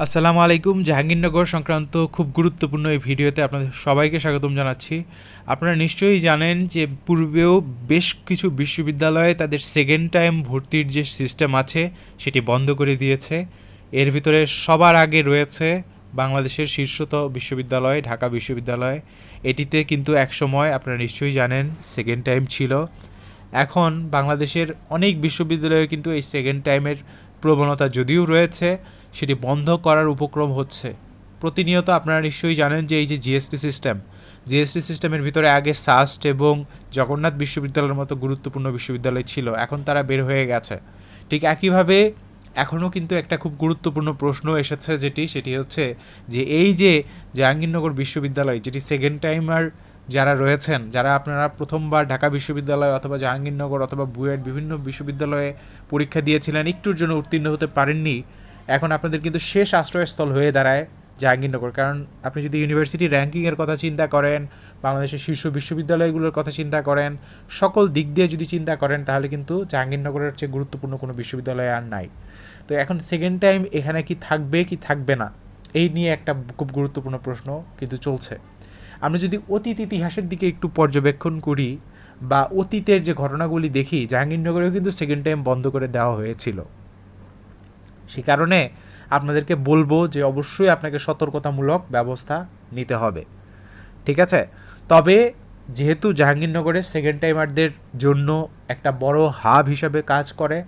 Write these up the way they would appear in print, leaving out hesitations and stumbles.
আসসালামু আলাইকুম। জাহাঙ্গীরনগর সংক্রান্ত খুব গুরুত্বপূর্ণ এই ভিডিওতে আপনাদের সবাইকে স্বাগতম জানাচ্ছি। আপনারা নিশ্চয়ই জানেন যে পূর্বেও বেশ কিছু বিশ্ববিদ্যালয়ে তাদের সেকেন্ড টাইম ভর্তির যে সিস্টেম আছে সেটি বন্ধ করে দিয়েছে। এর ভিতরে সবার আগে রয়েছে বাংলাদেশের শীর্ষতম বিশ্ববিদ্যালয় ঢাকা বিশ্ববিদ্যালয়। এটিতে কিন্তু একসময় আপনারা নিশ্চয়ই জানেন সেকেন্ড টাইম ছিল। এখন বাংলাদেশের অনেক বিশ্ববিদ্যালয়ে কিন্তু এই সেকেন্ড টাইমের প্রবণতা যদিও রয়েছে, সেটি বন্ধ করার উপক্রম হচ্ছে। প্রতিনিয়ত আপনারা নিশ্চয়ই জানেন যে এই যে জিএসটি সিস্টেমের ভিতরে আগে সাস্ট এবং জগন্নাথ বিশ্ববিদ্যালয়ের মতো গুরুত্বপূর্ণ বিশ্ববিদ্যালয় ছিল, এখন তারা বের হয়ে গেছে। ঠিক একইভাবে এখনও কিন্তু একটা খুব গুরুত্বপূর্ণ প্রশ্ন এসেছে, সেটি হচ্ছে যে এই যে জাহাঙ্গীরনগর বিশ্ববিদ্যালয়, যেটি সেকেন্ড টাইমার যারা রয়েছেন, যারা আপনারা প্রথমবার ঢাকা বিশ্ববিদ্যালয় অথবা জাহাঙ্গীরনগর অথবা বুয়েট বিভিন্ন বিশ্ববিদ্যালয়ে পরীক্ষা দিয়েছিলেন, একটুর জন্য উত্তীর্ণ হতে পারেননি, এখন আপনাদের কিন্তু শেষ আশ্রয়স্থল হয়ে দাঁড়ায় জাহাঙ্গীরনগর। কারণ আপনি যদি ইউনিভার্সিটি র্যাঙ্কিংয়ের কথা চিন্তা করেন, বাংলাদেশের শীর্ষ বিশ্ববিদ্যালয়গুলোর কথা চিন্তা করেন, সকল দিক দিয়ে যদি চিন্তা করেন, তাহলে কিন্তু জাহাঙ্গীরনগরের চেয়ে গুরুত্বপূর্ণ কোনো বিশ্ববিদ্যালয় আর নাই। তো এখন সেকেন্ড টাইম এখানে কি থাকবে কি থাকবে না, এই নিয়ে একটা খুব গুরুত্বপূর্ণ প্রশ্ন কিন্তু চলছে। আমরা যদি অতীত ইতিহাসের দিকে একটু পর্যবেক্ষণ করি বা অতীতের যে ঘটনাগুলি দেখি, জাহাঙ্গীরনগরেও কিন্তু সেকেন্ড টাইম বন্ধ করে দেওয়া হয়েছিল। সে কারণে আপনাদেরকে বলবো যে অবশ্যই আপনাকে সতর্কতামূলক ব্যবস্থা নিতে হবে, ঠিক আছে? তবে যেহেতু জাহাঙ্গীরনগরের সেকেন্ড টাইমারদের জন্য একটা বড় হাব হিসাবে কাজ করে,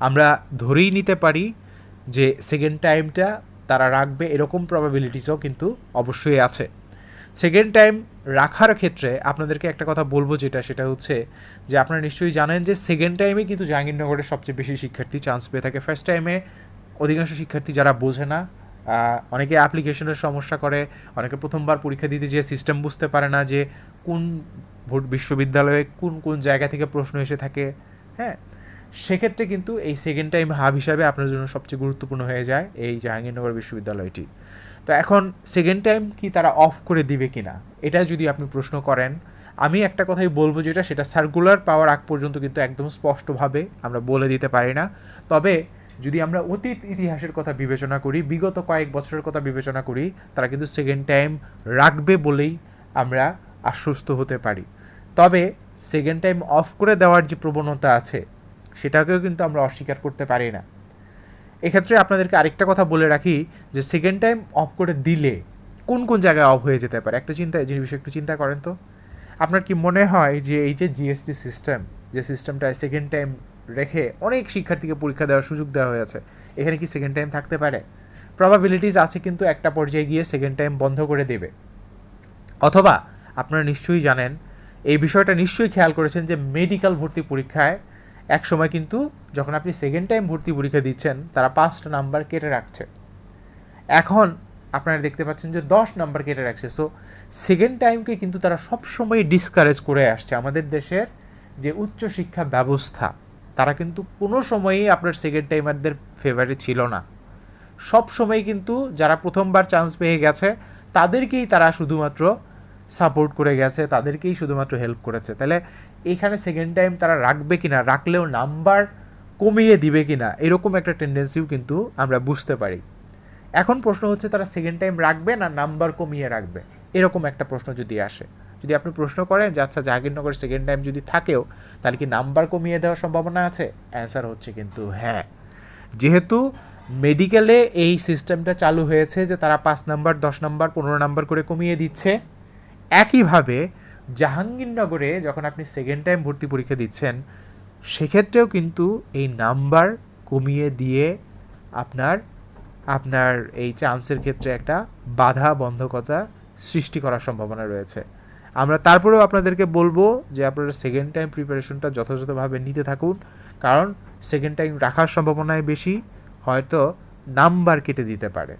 আমরা ধরেই নিতে পারি যে সেকেন্ড টাইমটা তারা রাখবে, এরকম প্রবাবিলিটিসও কিন্তু অবশ্যই আছে। সেকেন্ড টাইম রাখার ক্ষেত্রে আপনাদেরকে একটা কথা বলবো, সেটা হচ্ছে যে আপনারা নিশ্চয়ই জানেন যে সেকেন্ড টাইমে কিন্তু জাহাঙ্গীরনগরের সবচেয়ে বেশি শিক্ষার্থী চান্স পেয়ে থাকে। ফার্স্ট টাইমে অধিকাংশ শিক্ষার্থী যারা বোঝে না, অনেকে অ্যাপ্লিকেশনের সমস্যা করে, অনেকে প্রথমবার পরীক্ষা দিতে যেয়ে সিস্টেম বুঝতে পারে না যে কোন বিশ্ববিদ্যালয়ে কোন কোন জায়গা থেকে প্রশ্ন এসে থাকে। হ্যাঁ, সেক্ষেত্রে কিন্তু এই সেকেন্ড টাইম হাব হিসাবে আপনার জন্য সবচেয়ে গুরুত্বপূর্ণ হয়ে যায় এই জাহাঙ্গীরনগর বিশ্ববিদ্যালয়টি। তো এখন সেকেন্ড টাইম কি তারা অফ করে দিবে কি না, এটা যদি আপনি প্রশ্ন করেন, আমি একটা কথাই বলবো, সেটা সার্কুলার পাওয়ার আগ পর্যন্ত কিন্তু একদম স্পষ্টভাবে আমরা বলে দিতে পারি না। তবে যদি আমরা অতীত ইতিহাসের কথা বিবেচনা করি, বিগত কয়েক বছরের কথা বিবেচনা করি, তারা কিন্তু সেকেন্ড টাইম রাখবে বলেই আমরা আশ্বস্ত হতে পারি। তবে সেকেন্ড টাইম অফ করে দেওয়ার যে প্রবণতা আছে, সেটাকেও কিন্তু আমরা অস্বীকার করতে পারি না। এক্ষেত্রে আপনাদেরকে আরেকটা কথা বলে রাখি যে সেকেন্ড টাইম অফ করে দিলে কোন কোন জায়গায় অফ হয়ে যেতে পারে, একটা বিষয় একটু চিন্তা করেন তো। আপনার কি মনে হয় যে এই যে জিএসটি সিস্টেম, যে সিস্টেমটায় সেকেন্ড টাইম রেখে অনেক শিক্ষার্থীকে পরীক্ষা দেওয়ার সুযোগ দেওয়া হয়েছে, এখানে কি সেকেন্ড টাইম থাকতে পারে? প্রবাবিলিটিস আছে, কিন্তু একটা পর্যায়ে গিয়ে সেকেন্ড টাইম বন্ধ করে দেবে। অথবা আপনারা নিশ্চয়ই জানেন, এই বিষয়টা নিশ্চয়ই খেয়াল করেছেন যে মেডিকেল ভর্তি পরীক্ষায় এক সময় কিন্তু যখন আপনি সেকেন্ড টাইম ভর্তি পরীক্ষা দিচ্ছেন, তারা 5টা নাম্বার কেটে রাখছে। এখন আপনারা দেখতে পাচ্ছেন যে 10 নাম্বার কেটে রাখছে। সো সেকেন্ড টাইমকে কিন্তু তারা সবসময় ডিসকারেজ করে আসছে। আমাদের দেশের যে উচ্চশিক্ষা ব্যবস্থা, তারা কিন্তু কোনো সময়ই আপনার সেকেন্ড টাইমারদের ফেভারে ছিল না। সব সময় কিন্তু যারা প্রথমবার চান্স পেয়ে গেছে, তাদেরকেই তারা শুধুমাত্র সাপোর্ট করে গেছে, তাদেরকেই শুধুমাত্র হেল্প করেছে। তাহলে এইখানে সেকেন্ড টাইম তারা রাখবে কিনা, রাখলেও নাম্বার কমিয়ে দিবে কিনা, এরকম একটা টেন্ডেন্সিও কিন্তু আমরা বুঝতে পারি। এখন প্রশ্ন হচ্ছে, তারা সেকেন্ড টাইম রাখবে না নাম্বার কমিয়ে রাখবে, এরকম একটা প্রশ্ন যদি আসে, যদি আপনি প্রশ্ন করেন যে আচ্ছা জাহাঙ্গীরনগর সেকেন্ড টাইম যদি থাকেও, তাহলে কি নাম্বার কমিয়ে দেওয়ার সম্ভাবনা আছে? অ্যান্সার হচ্ছে কিন্তু হ্যাঁ। যেহেতু মেডিকেলে এই সিস্টেমটা চালু হয়েছে যে তারা 5 নাম্বার, 10 নাম্বার, 15 নাম্বার করে কমিয়ে দিচ্ছে, একইভাবে জাহাঙ্গীরনগরে যখন আপনি সেকেন্ড টাইম ভর্তি পরীক্ষা দিচ্ছেন, সেক্ষেত্রেও কিন্তু এই নাম্বার কমিয়ে দিয়ে আপনার এই চান্সের ক্ষেত্রে একটা বাধা বন্ধকতা সৃষ্টি করার সম্ভাবনা রয়েছে। আমরা তারপরেও আপনাদেরকে বলবো যে আপনারা সেকেন্ড টাইম প্রিপারেশনটা যথাযথভাবে নিতে থাকুন, কারণ সেকেন্ড টাইম রাখার সম্ভাবনায় বেশি, হয়তো নাম্বার কেটে দিতে পারে।